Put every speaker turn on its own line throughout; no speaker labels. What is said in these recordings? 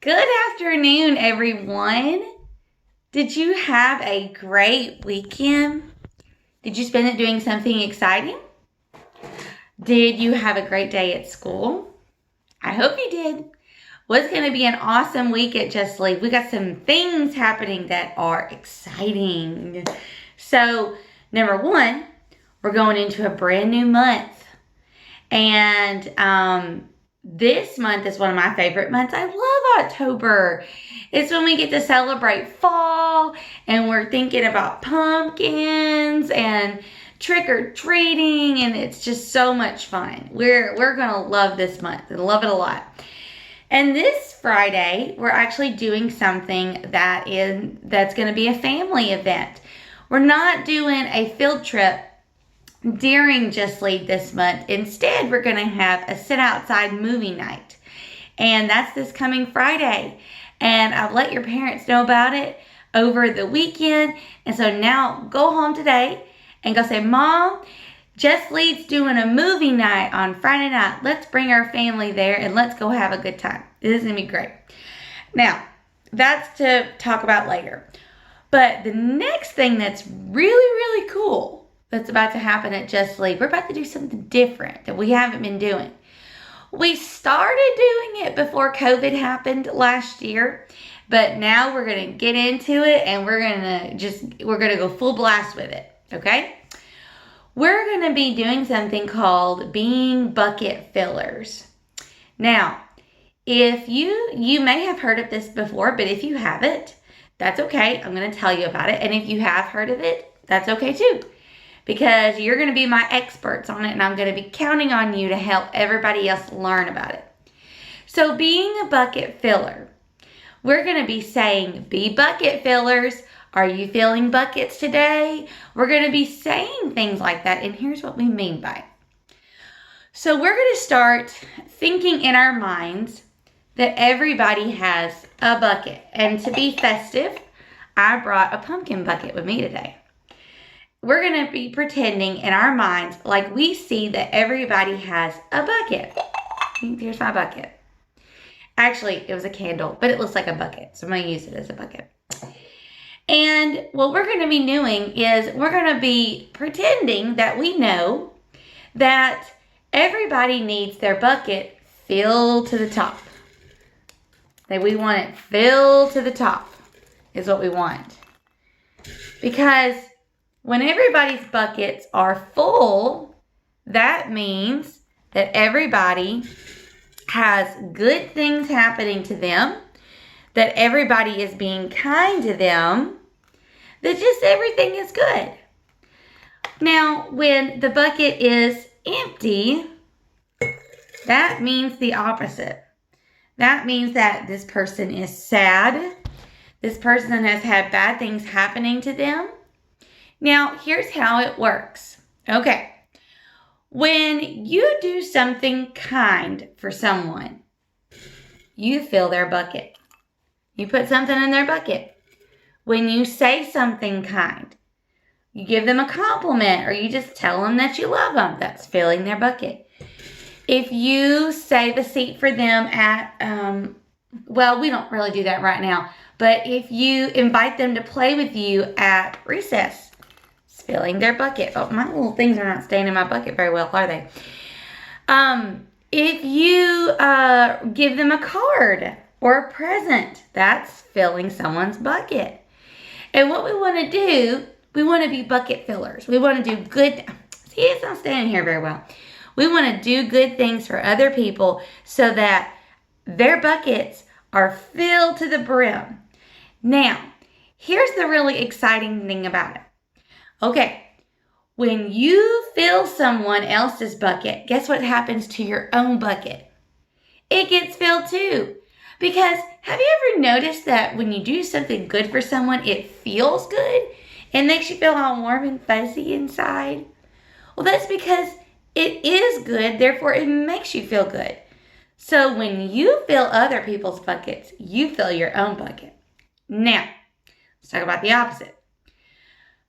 Good afternoon, everyone. Did you have a great weekend? Did you spend it doing something exciting? Did you have a great day at school? I hope you did. Well, it's going to be an awesome week at Just Leave. We got some things happening that are exciting. So, number one, we're going into a brand new month. And this month is one of my favorite months. I love October. It's when we get to celebrate fall and we're thinking about pumpkins and trick-or-treating, and it's just so much fun. We're going to love this month and love it a lot. And this Friday, we're actually doing something that's going to be a family event. We're not doing a field trip during Just Lead this month. Instead, we're going to have a sit outside movie night. And that's this coming Friday. And I've let your parents know about it over the weekend. And so now go home today and go say, Mom, Just Lead's doing a movie night on Friday night. Let's bring our family there and let's go have a good time. This is going to be great. Now, that's to talk about later. But the next thing that's really, really cool that's about to happen at Just Leave. We're about to do something different that we haven't been doing. We started doing it before COVID happened last year, but now we're going to get into it and we're going to go full blast with it, okay? We're going to be doing something called being bucket fillers. Now, if you may have heard of this before, but if you haven't, that's okay. I'm going to tell you about it. And if you have heard of it, that's okay too. Because you're going to be my experts on it and I'm going to be counting on you to help everybody else learn about it. So being a bucket filler, we're going to be saying, be bucket fillers. Are you filling buckets today? We're going to be saying things like that, and here's what we mean by it. So we're going to start thinking in our minds that everybody has a bucket. And to be festive, I brought a pumpkin bucket with me today. We're going to be pretending in our minds like we see that everybody has a bucket. Here's my bucket. Actually, it was a candle, but it looks like a bucket, so I'm going to use it as a bucket. And what we're going to be doing is we're going to be pretending that we know that everybody needs their bucket filled to the top. That we want it filled to the top is what we want. Because when everybody's buckets are full, that means that everybody has good things happening to them, that everybody is being kind to them, that just everything is good. Now, when the bucket is empty, that means the opposite. That means that this person is sad. This person has had bad things happening to them. Now, here's how it works. Okay. When you do something kind for someone, you fill their bucket. You put something in their bucket. When you say something kind, you give them a compliment or you just tell them that you love them, that's filling their bucket. If you save a seat for them at, well, we don't really do that right now, but if you invite them to play with you at recess, filling their bucket. Oh, my little things are not staying in my bucket very well, are they? If you give them a card or a present, that's filling someone's bucket. And what we want to do, we want to be bucket fillers. We want to do good. See, it's not staying here very well. We want to do good things for other people so that their buckets are filled to the brim. Now, here's the really exciting thing about it. Okay, when you fill someone else's bucket, guess what happens to your own bucket? It gets filled too. Because have you ever noticed that when you do something good for someone, it feels good? It makes you feel all warm and fuzzy inside? Well, that's because it is good, therefore it makes you feel good. So when you fill other people's buckets, you fill your own bucket. Now, let's talk about the opposite.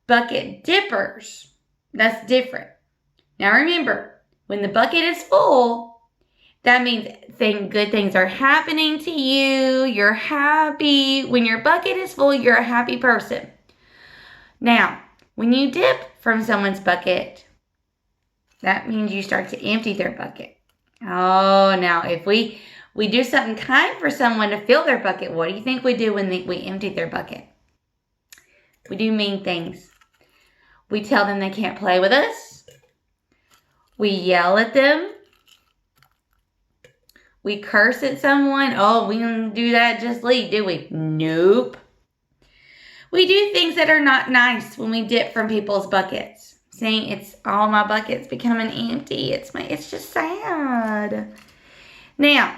Bucket dippers. That's different. Now remember, when the bucket is full That means good things are happening to you. You're happy. When your bucket is full, you're a happy person. Now, when you dip from someone's bucket, that means you start to empty their bucket. Oh, now if we do something kind for someone to fill their bucket, what do you think we do when we empty their bucket? We do mean things. We tell them they can't play with us. We yell at them. We curse at someone. Oh, we don't do that, just leave, do we? Nope. We do things that are not nice when we dip from people's buckets. Saying it's all my buckets becoming empty. It's just sad. Now,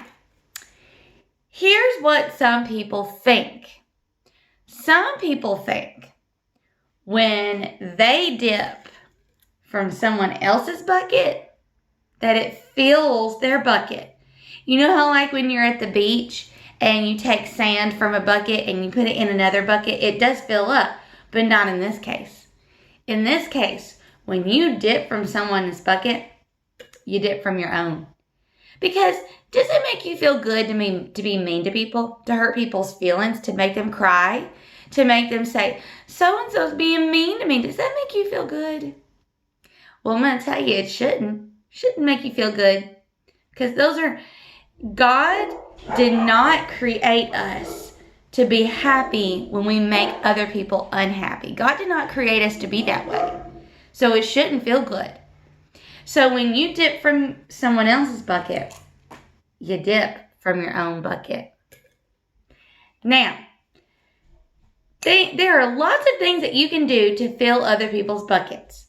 here's what some people think. Some people think when they dip from someone else's bucket that it fills their bucket. You know how like when you're at the beach and you take sand from a bucket and you put it in another bucket, it does fill up, but not in this case. In this case, when you dip from someone's bucket, you dip from your own. Because does it make you feel good to be mean to people, to hurt people's feelings, to make them cry, to make them say, so-and-so's being mean to me? Does that make you feel good? Well, I'm going to tell you, it shouldn't. Shouldn't make you feel good. Because God did not create us to be happy when we make other people unhappy. God did not create us to be that way. So it shouldn't feel good. So when you dip from someone else's bucket, you dip from your own bucket. Now, there are lots of things that you can do to fill other people's buckets.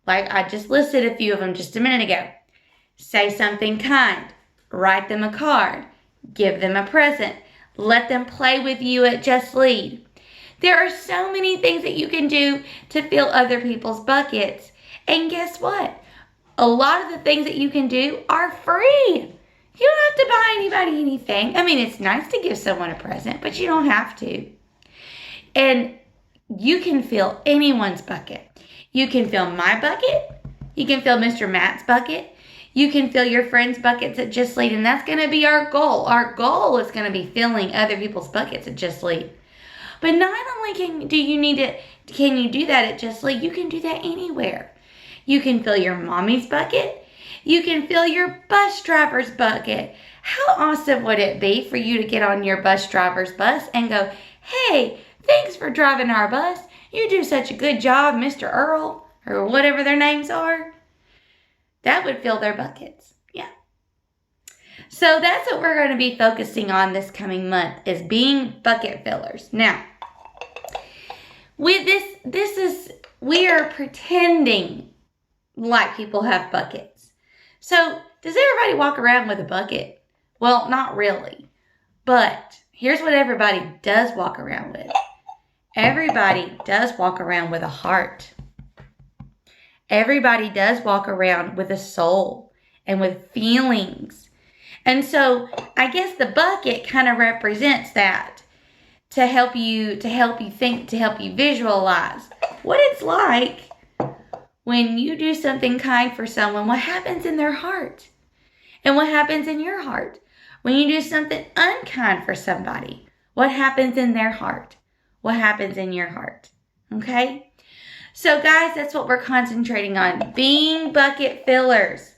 Like I just listed a few of them just a minute ago. Say something kind. Write them a card. Give them a present. Let them play with you at Just Lead. There are so many things that you can do to fill other people's buckets. And guess what? A lot of the things that you can do are free. You don't have to buy anybody anything. I mean, it's nice to give someone a present, but you don't have to. And you can fill anyone's bucket. You can fill my bucket. You can fill Mr. Matt's bucket. You can fill your friends' buckets at Just Lead, and that's going to be our goal. Our goal is going to be filling other people's buckets at Just Lead. But not only can you do that at Just Lead, you can do that anywhere. You can fill your mommy's bucket. You can fill your bus driver's bucket. How awesome would it be for you to get on your bus driver's bus and go, hey, thanks for driving our bus. You do such a good job, Mr. Earl, or whatever their names are. That would fill their buckets. Yeah. So that's what we're going to be focusing on this coming month, is being bucket fillers. Now, with we are pretending like people have buckets. So does everybody walk around with a bucket? Well, not really. But here's what everybody does walk around with. Everybody does walk around with a heart. Everybody does walk around with a soul and with feelings. And so I guess the bucket kind of represents that to help you think, to help you visualize what it's like when you do something kind for someone, what happens in their heart and what happens in your heart. When you do something unkind for somebody, what happens in their heart? What happens in your heart? Okay? So guys, that's what we're concentrating on, being bucket fillers.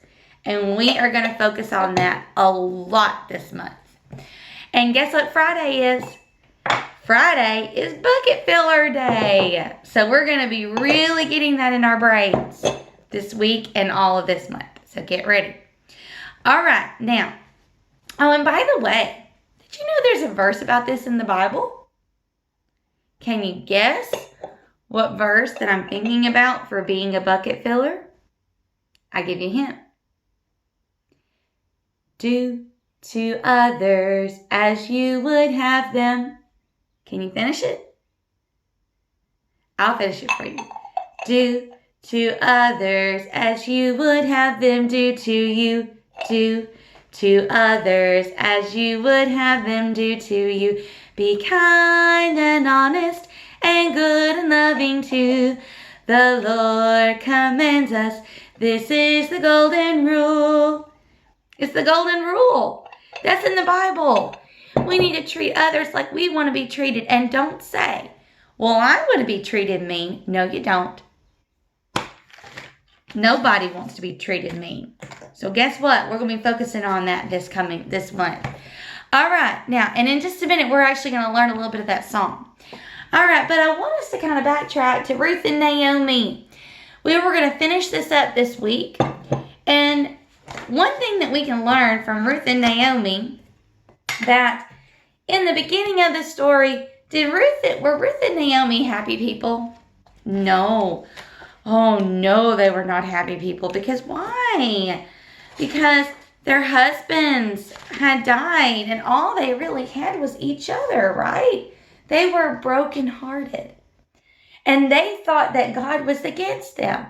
And we are going to focus on that a lot this month. And guess what Friday is? Friday is Bucket Filler Day. So we're going to be really getting that in our brains this week and all of this month. So get ready. All right, now, oh, and by the way, did you know there's a verse about this in the Bible? Can you guess what verse that I'm thinking about for being a bucket filler? I give you a hint. Do to others as you would have them. Can you finish it? I'll finish it for you. Do to others as you would have them do to you. Do to others as you would have them do to you. Be kind and honest and good and loving too. The Lord commands us. This is the golden rule. It's the golden rule. That's in the Bible. We need to treat others like we want to be treated, and don't say, well, I want to be treated mean. No, you don't. Nobody wants to be treated mean. So guess what? We're going to be focusing on that this month. All right. Now, and in just a minute, we're actually going to learn a little bit of that song. All right. But I want us to kind of backtrack to Ruth and Naomi. We were going to finish this up this week. And one thing that we can learn from Ruth and Naomi, that in the beginning of the story, were Ruth and Naomi happy people? No. Oh, no, they were not happy people. Because why? Because their husbands had died, and all they really had was each other, right? They were brokenhearted. And they thought that God was against them.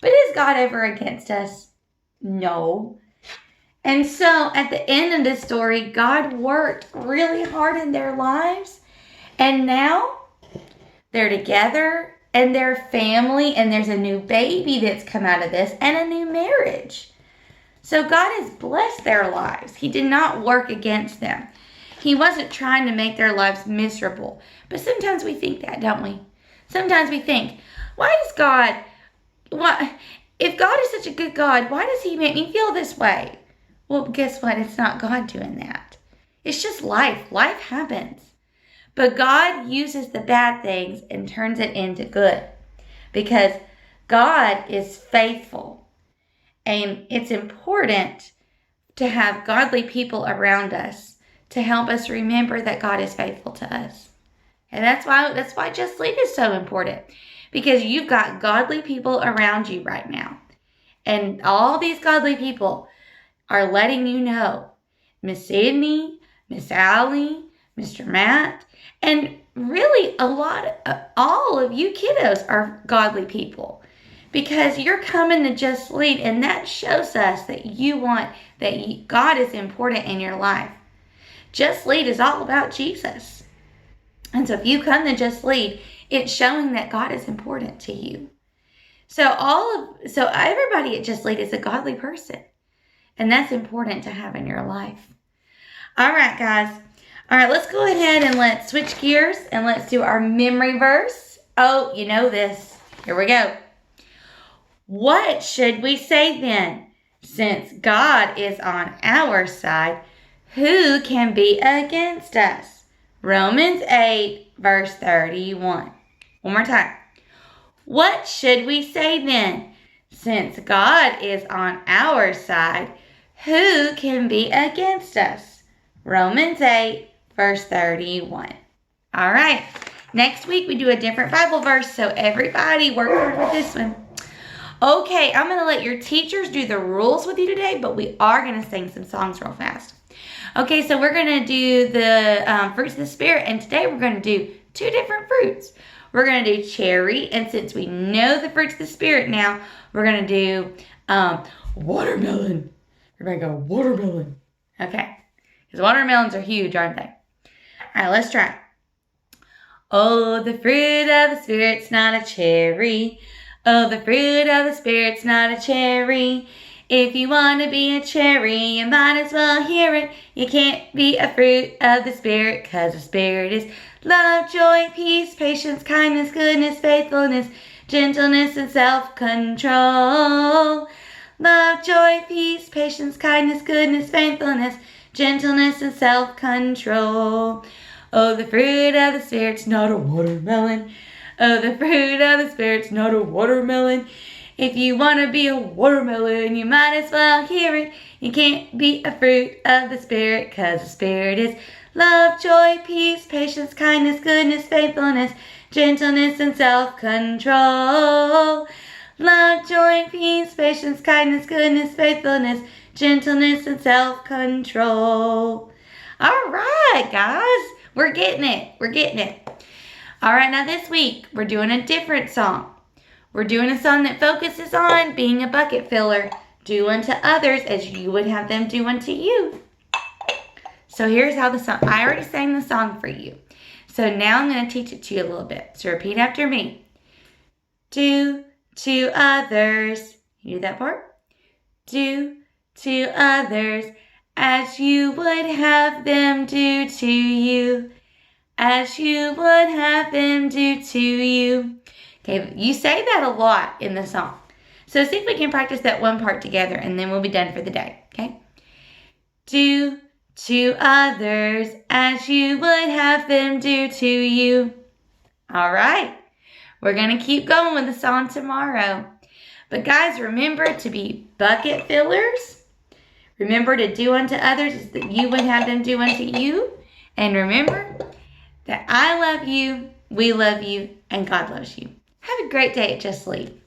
But is God ever against us? No. And so at the end of this story, God worked really hard in their lives. And now they're together and they're family, and there's a new baby that's come out of this and a new marriage. So God has blessed their lives. He did not work against them. He wasn't trying to make their lives miserable. But sometimes we think that, don't we? Sometimes we think, if God is such a good God, why does he make me feel this way? Well, guess what? It's not God doing that. It's just life. Life happens. But God uses the bad things and turns it into good, because God is faithful. And it's important to have godly people around us to help us remember that God is faithful to us. And that's why Just Lead is so important, because you've got godly people around you right now. And all these godly people are letting you know, Miss Sydney, Miss Allie, Mr. Matt, and really all of you kiddos are godly people, because you're coming to Just Lead, and that shows us that God is important in your life. Just Lead is all about Jesus. And so if you come to Just Lead, it's showing that God is important to you. So everybody at Just Lead is a godly person. And that's important to have in your life. All right, guys. All right, let's go ahead and let's switch gears and let's do our memory verse. Oh, you know this. Here we go. What should we say then? Since God is on our side, who can be against us? Romans 8, verse 31. One more time. What should we say then? Since God is on our side, who can be against us? Romans 8, verse 31. All right. Next week, we do a different Bible verse, so everybody work hard with this one. Okay, I'm going to let your teachers do the rules with you today, but we are going to sing some songs real fast. Okay, so we're going to do the fruits of the Spirit, and today we're going to do two different fruits. We're going to do cherry, and since we know the fruits of the Spirit now, we're going to do watermelon. Everybody go, watermelon. Okay, because watermelons are huge, aren't they? All right, let's try. Oh, the fruit of the Spirit's not a cherry. Oh, the fruit of the Spirit's not a cherry. If you want to be a cherry, you might as well hear it. You can't be a fruit of the Spirit, 'cause the Spirit is love, joy, peace, patience, kindness, goodness, faithfulness, gentleness, and self-control. Love, joy, peace, patience, kindness, goodness, faithfulness, gentleness, and self-control. Oh, the fruit of the Spirit's not a watermelon. Oh, the fruit of the Spirit's not a watermelon. If you want to be a watermelon, you might as well hear it. You can't be a fruit of the Spirit, 'cause the Spirit is love, joy, peace, patience, kindness, goodness, faithfulness, gentleness, and self-control. Love, joy, peace, patience, kindness, goodness, faithfulness, gentleness, and self-control. All right, guys. We're getting it. We're getting it. All right, now this week, we're doing a different song. We're doing a song that focuses on being a bucket filler. Do unto others as you would have them do unto you. So here's how the song, I already sang the song for you. So now I'm going to teach it to you a little bit. So repeat after me. Do to others. You do that part? Do to others as you would have them do to you. As you would have them do to you. Okay, you say that a lot in the song. So see if we can practice that one part together and then we'll be done for the day, okay? Do to others as you would have them do to you. All right, we're going to keep going with the song tomorrow. But guys, remember to be bucket fillers. Remember to do unto others as that you would have them do unto you. And remember that I love you, we love you, and God loves you. Have a great day at Just Sleep.